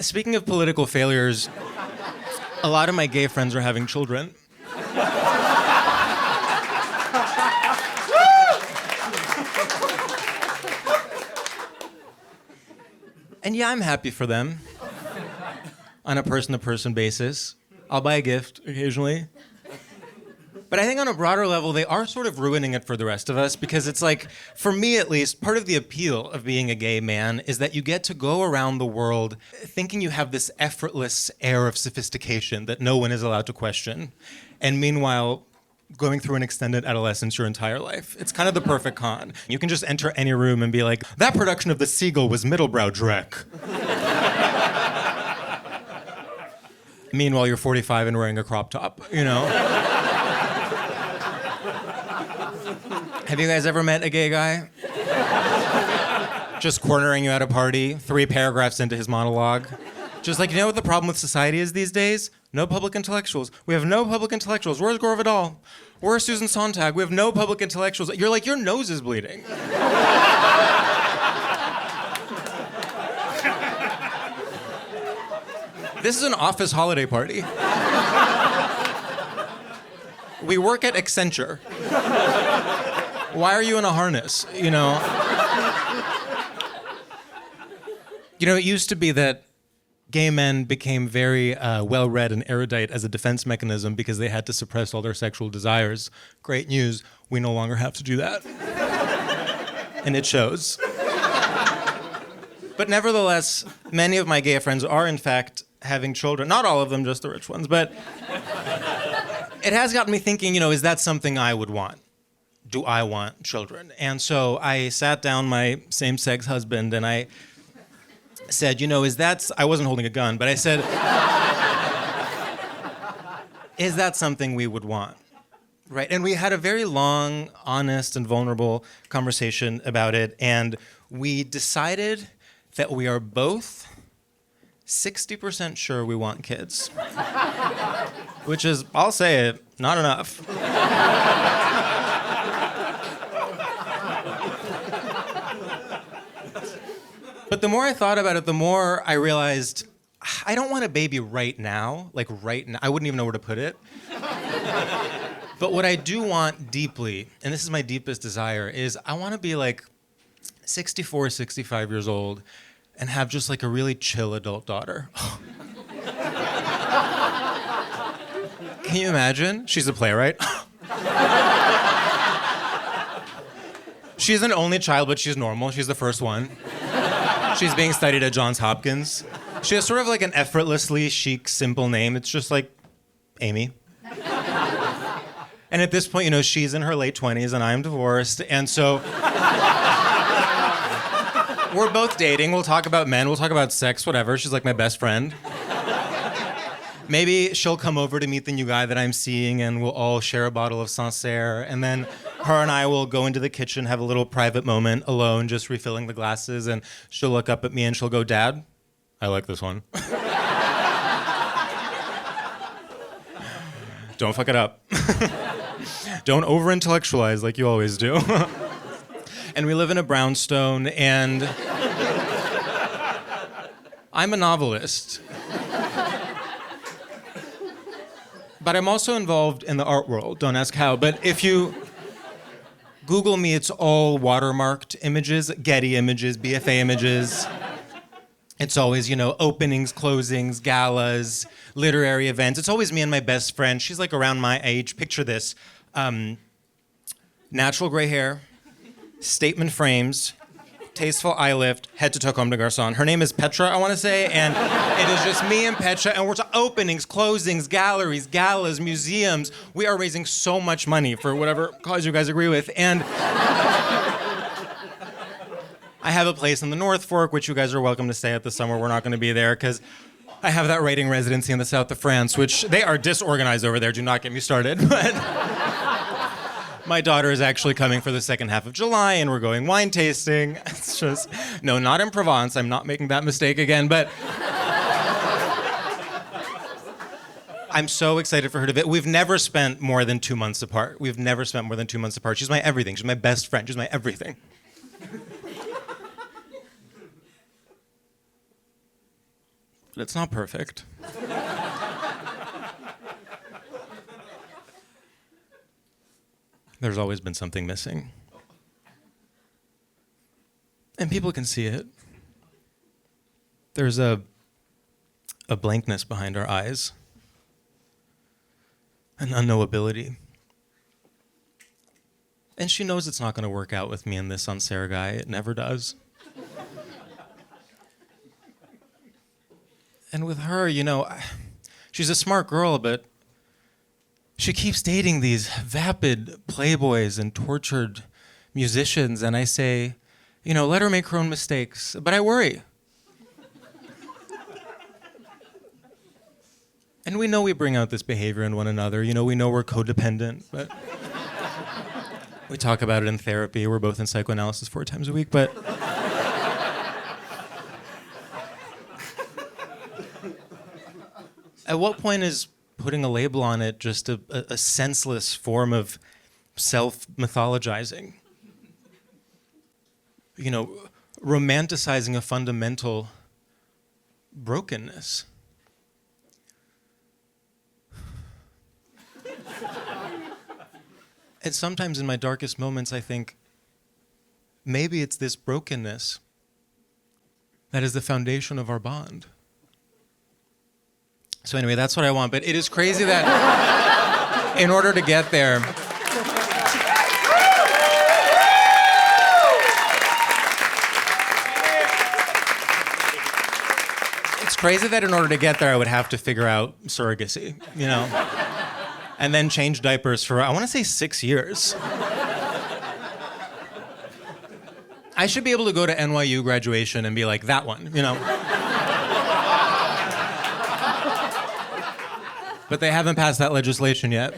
Speaking of political failures, a lot of my gay friends are having children. And yeah, I'm happy for them on a person-to-person basis. I'll buy a gift occasionally. But I think on a broader level, they are sort of ruining it for the rest of us because it's like, for me at least, part of the appeal of being a gay man is that you get to go around the world thinking you have this effortless air of sophistication that no one is allowed to question. And meanwhile, going through an extended adolescence your entire life. It's kind of the perfect con. You can just enter any room and be like, that production of The Seagull was middlebrow dreck. Meanwhile, you're 45 and wearing a crop top, you know? Have you guys ever met a gay guy? Just cornering you at a party, 3 paragraphs into his monologue. Just like, you know what the problem with society is these days? No public intellectuals. We have no public intellectuals. Where's Gore Vidal? Where's Susan Sontag? We have no public intellectuals. You're like, your nose is bleeding. This is an office holiday party. We work at Accenture. Why are you in a harness, you know? You know, it used to be that gay men became very well-read and erudite as a defense mechanism because they had to suppress all their sexual desires. Great news, we no longer have to do that. And it shows. But nevertheless, many of my gay friends are in fact having children. Not all of them, just the rich ones, but it has gotten me thinking, you know, is that something I would want? Do I want children? And so I sat down my same-sex husband and I said, you know, I wasn't holding a gun, but I said, is that something we would want? Right? And we had a very long, honest, and vulnerable conversation about it, and we decided that we are both 60% sure we want kids. Which is, I'll say it, not enough. But the more I thought about it, the more I realized I don't want a baby right now. Like right now. I wouldn't even know where to put it. But what I do want deeply, and this is my deepest desire, is I want to be like 64, 65 years old and have just like a really chill adult daughter. Can you imagine? She's a playwright. She's an only child, but she's normal. She's the first one. She's being studied at Johns Hopkins. She has sort of like an effortlessly chic, simple name. It's just like Amy. And at this point, you know, she's in her late 20s and I'm divorced. And so we're both dating. We'll talk about men. We'll talk about sex, whatever. She's like my best friend. Maybe she'll come over to meet the new guy that I'm seeing and we'll all share a bottle of Sancerre. And then her and I will go into the kitchen, have a little private moment alone, just refilling the glasses. And she'll look up at me and she'll go, Dad, I like this one. Don't fuck it up. Don't over-intellectualize like you always do. And we live in a brownstone, and I'm a novelist. But I'm also involved in the art world. Don't ask how. But if you Google me, it's all watermarked images, Getty images, BFA images. It's always, you know, openings, closings, galas, literary events. It's always me and my best friend. She's like around my age. Picture this. Natural gray hair, statement frames, tasteful eye lift, head to toe comme des garçons. Her name is Petra, I want to say, and it is just me and Petra, and we're openings, closings, galleries, galas, museums. We are raising so much money for whatever cause you guys agree with, and I have a place in the North Fork, which you guys are welcome to stay at this summer. We're not going to be there because I have that writing residency in the south of France, which they are disorganized over there. Do not get me started. But my daughter is actually coming for the second half of July, and we're going wine tasting. It's just, no, not in Provence. I'm not making that mistake again, but I'm so excited for her to visit. We've never spent more than 2 months apart. We've never spent more than 2 months apart. She's my everything. She's my best friend. She's my everything. It's not perfect. There's always been something missing. And people can see it. There's a blankness behind our eyes, an unknowability. And she knows it's not going to work out with me and this on Sarah guy. It never does. And with her, you know, she's a smart girl, but she keeps dating these vapid playboys and tortured musicians. And I say, you know, let her make her own mistakes. But I worry. And we know we bring out this behavior in one another. You know, we know we're codependent, but we talk about it in therapy. We're both in psychoanalysis 4 times a week, but at what point is putting a label on it just a senseless form of self-mythologizing? You know, romanticizing a fundamental brokenness. And sometimes in my darkest moments, I think, maybe it's this brokenness that is the foundation of our bond. So anyway, that's what I want. But it is crazy that in order to get there, it's crazy that in order to get there, I would have to figure out surrogacy, you know? And then change diapers for, I want to say 6 years. I should be able to go to NYU graduation and be like, that one, you know? But they haven't passed that legislation yet.